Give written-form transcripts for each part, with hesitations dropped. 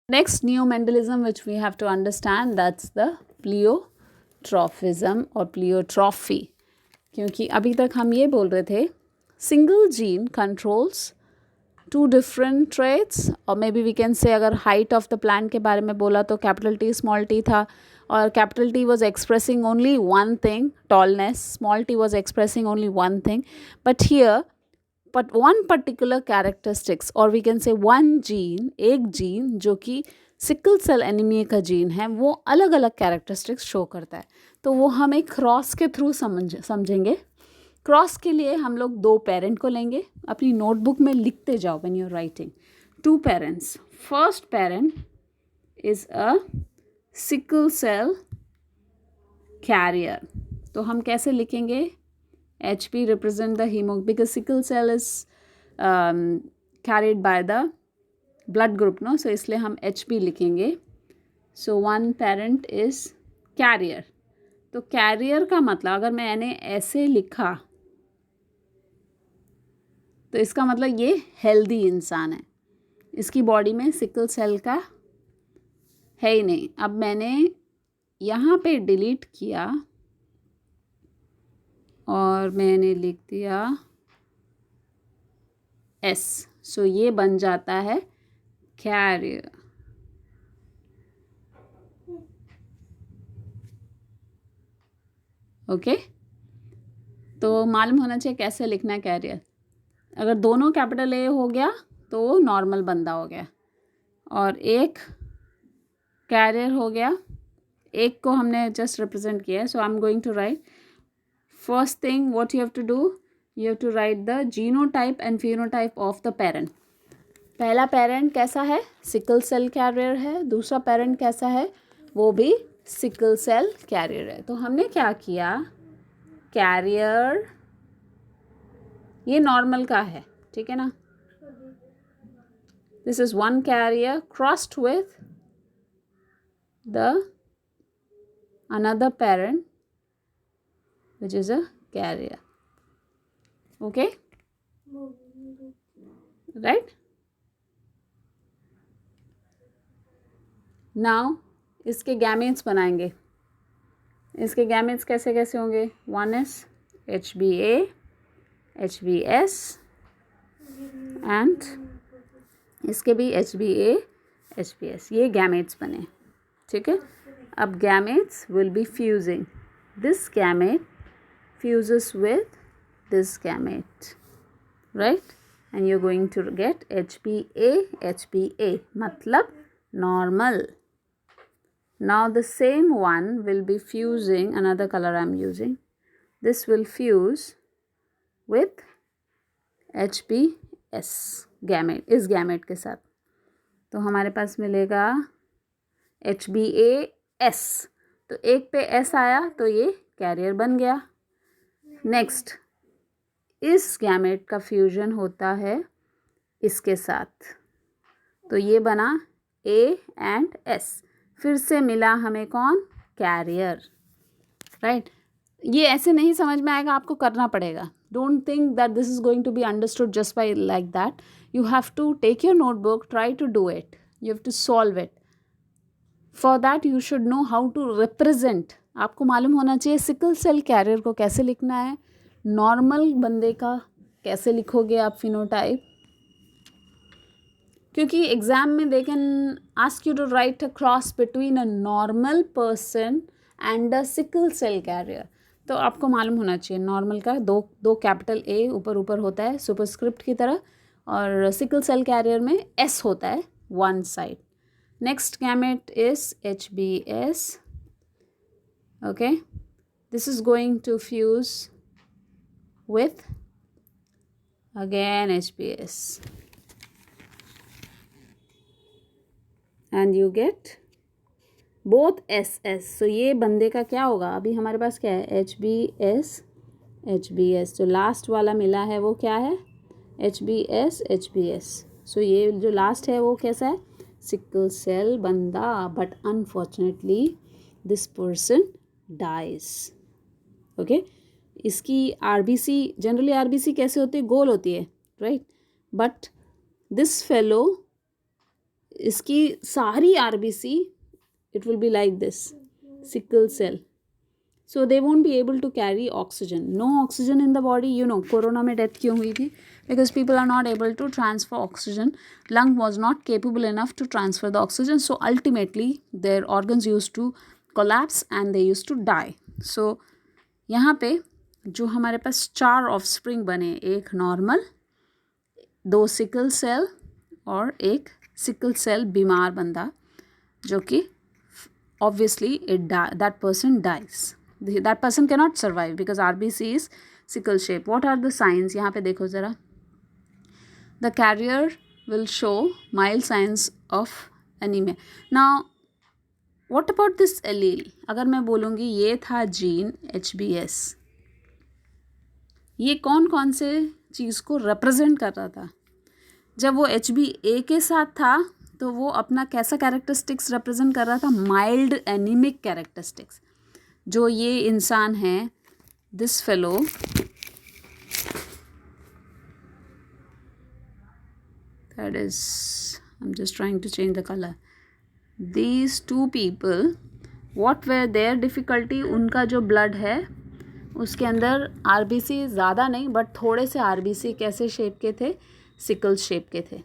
Next new Mendelism which we have to understand, that's the pleiotropism or pleiotrophy. क्योंकि अभी तक हम ये बोल रहे थे single gene controls two different traits, और may B we can say अगर हाइट ऑफ द प्लांट के बारे में बोला तो कैपिटल टी स्मॉल टी था, और capital T was expressing only one thing, tallness, small T was expressing only one thing, but here but one particular characteristics or we can say one gene, एक gene जो कि sickle cell anaemia का gene है, वो अलग अलग characteristics show करता है. तो वो हम एक क्रॉस के थ्रू समझेंगे. क्रॉस के लिए हम लोग दो पेरेंट को लेंगे. अपनी नोटबुक में लिखते जाओ when you are writing. Two parents. First parent is a sickle cell carrier. तो हम कैसे लिखेंगे? HP represent the because sickle cell is carried by the blood group, no? So इसलिए हम HP लिखेंगे. So one parent is carrier. तो career का मतलब अगर मैंने ऐसे लिखा तो इसका मतलब ये हेल्दी इंसान है, इसकी बॉडी में सिकल सेल का है ही नहीं. अब मैंने यहाँ पे डिलीट किया और मैंने लिख दिया S. सो ये बन जाता है कैरियर. ओके, तो मालूम होना चाहिए कैसे लिखना है कैरियर. अगर दोनों कैपिटल A हो गया तो वो नॉर्मल बंदा हो गया, और एक कैरियर हो गया, एक को हमने जस्ट रिप्रेजेंट किया है. So I am going to write. First thing what you have to do, you have to write the genotype and phenotype of the parent. पहला पेरेंट कैसा है? सिकल सेल कैरियर है. दूसरा पेरेंट कैसा है? वो भी सिकल सेल कैरियर है. तो हमने क्या किया, कैरियर ये नॉर्मल का है, ठीक है ना. This is one carrier crossed with the another parent which is a carrier. Okay, right? now इसके गैमेट्स बनाएंगे. इसके गैमेट्स कैसे कैसे होंगे? One is HbA, HbS and इसके भी HbA, HbS. ये गैमेट्स बने, ठीक है. अब gametes will be fusing. This gamete fuses with this gamete, right? And you're going to get HbA, HbA, matlab normal. Now the same one will be fusing, another color I'm using, this will fuse with HbS gamete, इस gamete के साथ. तो हमारे पास मिलेगा HbAS. तो एक पे S आया तो ये कैरियर बन गया. नेक्स्ट, इस गैमेट का फ्यूजन होता है इसके साथ, तो ये बना A एंड S. फिर से मिला हमें कौन? Carrier, right. ये ऐसे नहीं समझ में आएगा, आपको करना पड़ेगा. Don't think that this is going to be understood just by like that. You have to take your notebook, try to do it, you have to solve it. For that you should know how to represent. आपको मालूम होना चाहिए sickle cell career को कैसे लिखना है, normal बंदे का कैसे लिखोगे आप फिनोटाइप. क्योंकि एग्ज़ाम में they can ask you to write a cross between a normal person and a sickle cell carrier. तो आपको मालूम होना चाहिए नॉर्मल का दो कैपिटल A ऊपर ऊपर होता है सुपरस्क्रिप्ट की तरह, और सिकल सेल कैरियर में S होता है one side. Next gamete is HbS. okay, this is going to fuse with again HbS and you get both SS. so ये बंदे का क्या होगा? अभी हमारे पास क्या है? HbS, HbS. जो लास्ट वाला मिला है वो क्या है? HbS, HbS. so ये जो लास्ट है वो कैसा है? सिकल सेल बंदा. But unfortunately this person dies. Okay, इसकी RBC, जनरली RBC कैसे होती है? गोल होती है, राइट. बट दिस फेलो इसकी सारी RBC, it will be like this, sickle cell. So they won't be able to carry oxygen. No oxygen in the body. Corona में death क्यों हुई थी? Because people are not able to transfer oxygen. Lung was not capable enough to transfer the oxygen. So ultimately their organs used to collapse and they used to die. So यहाँ पे जो हमारे पास 4 offspring बने, एक normal, 2 sickle cell और एक sickle cell बीमार बंदा, जो कि obviously that person dies. That person cannot survive because RBC is sickle shape. What are the signs? यहाँ पे देखो ज़रा. The carrier will show mild signs of anemia. Now, what about this allele? अगर मैं बोलूँगी ये था जीन HBS, ये कौन कौन से चीज़ को रिप्रेजेंट कर रहा था? जब वो HbA के साथ था तो वो अपना कैसा कैरेक्टरिस्टिक्स रिप्रेजेंट कर रहा था? Mild anaemic characteristics. जो ये इंसान है, this fellow, that is, I am just trying to change the colour. These 2 people, what were their difficulty? उनका जो ब्लड है उसके अंदर RBC ज़्यादा नहीं बट थोड़े से RBC कैसे शेप के थे? सिकल शेप के थे.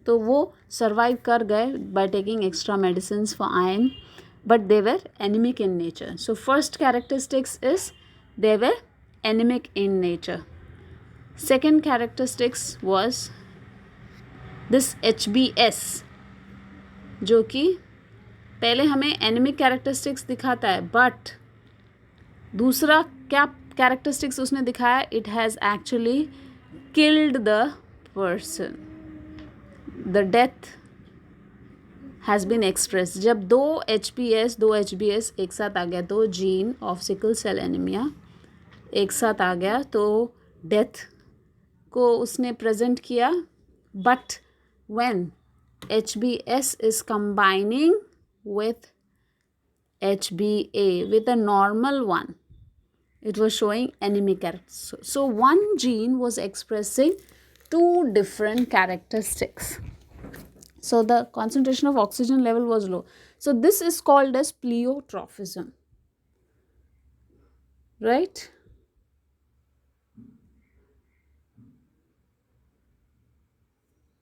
तो वो सर्वाइव कर गए by taking extra medicine for iron, but they were anemic in nature. So first characteristics is they were anemic in nature. Second characteristics was this HbS, जो कि पहले हमें anemic characteristics दिखाता है, but दूसरा क्या characteristics उसने दिखाया? It has actually killed the person. The death has been expressed. जब 2 HbS एक साथ आ गया, 2 gene of sickle cell anaemia एक साथ आ गया, तो डेथ को उसने प्रेजेंट किया. But when HbS is combining with HbA with a normal one, it was showing anemic characteristics. So one gene was expressing 2 different characteristics. So the concentration of oxygen level was low. So this is called as pleiotrophism, right?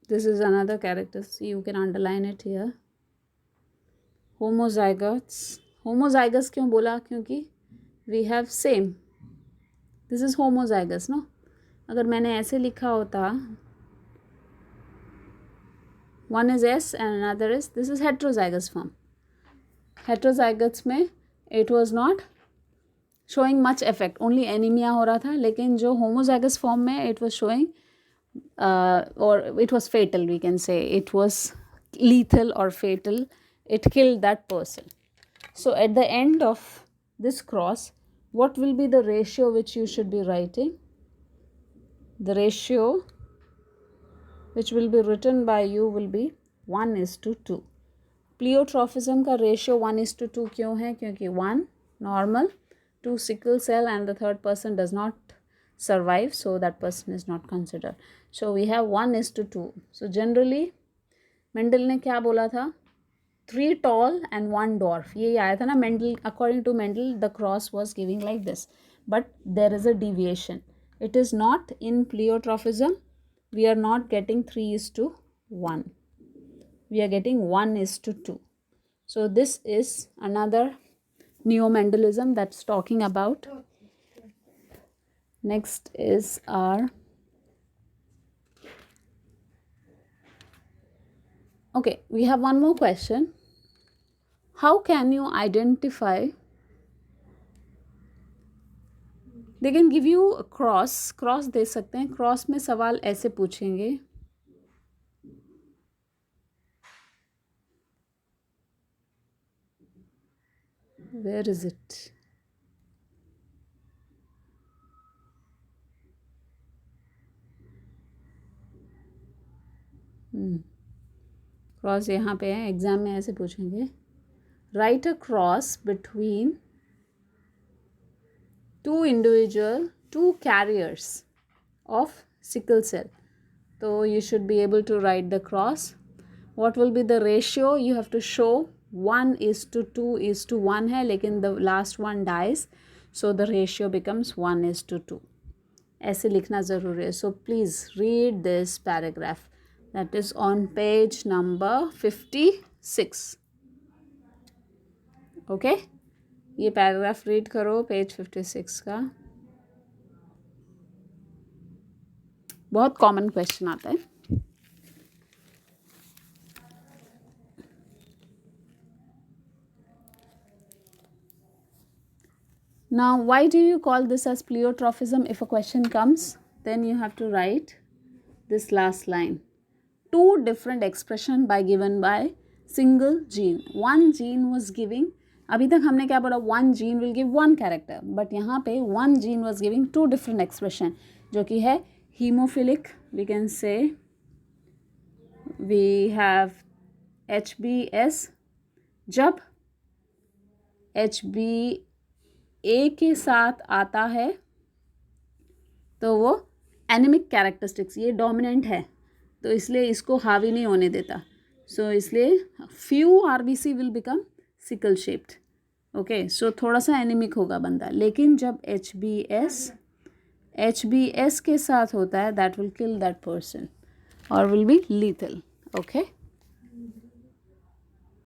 This is another character. See, you can underline it here. Homozygotes. Homozygous क्यों बोला? क्योंकि we have same. This is homozygous, no? अगर मैंने ऐसे लिखा होता, one is S and another is, this is heterozygous form. Heterozygotes में it was not showing much effect, only anemia हो रहा था. लेकिन जो homozygous form में it was showing or it was fatal, we can say. It was lethal or fatal. It killed that person. So at the end of this cross, what will be the ratio which you should be writing? The ratio which will be written by you will be 1:2. Pleiotrophism का ratio 1:2 क्यों है? क्योंकि 1 normal, 2 sickle cell and the third person does not survive, so that person is not considered. So we have 1:2. So generally Mendel ने क्या बोला था? 3 tall and 1 dwarf. यही आया था ना Mendel. According to Mendel, the cross was giving like this, but there is a deviation. It is not in pleiotrophism. We are not getting 3:1. We are getting 1:2. So this is another neo-Mendelism that's talking about. Next is our, okay, we have one more question. How can you identify? They can give you a cross दे सकते हैं. Cross में सवाल ऐसे पूछेंगे, where is it? Cross यहाँ पे है. Exam में ऐसे पूछेंगे, right a cross between 2 carriers of sickle cell. So you should be able to write the cross. what will be the ratio? You have to show 1:2:1 है, लेकिन the last one dies, so the ratio becomes 1:2. ऐसे लिखना ज़रूरी है. So please read this paragraph. That is on page number 56. Okay? ये paragraph read करो page 56 का. बहुत कॉमन क्वेश्चन आता है. Now, why do you call this as pleiotrophism? If a question comes, then you have to write this last line. Two different expression given by single gene. One gene was giving, अभी तक हमने क्या पढ़ा? One gene will give one character, but यहाँ पे one gene was giving two different expression, जो कि है hemophilic. We can say we have HBS. जब HBA के साथ आता है तो वो एनीमिक कैरेक्टरिस्टिक्स, ये डोमिनेंट है तो इसलिए इसको हावी नहीं होने देता. सो इसलिए few RBC will become sickle shaped. Okay, so थोड़ा सा एनीमिक होगा बंदा. लेकिन जब HBS के साथ होता है, that will kill that person और विल बी लीथल. ओके.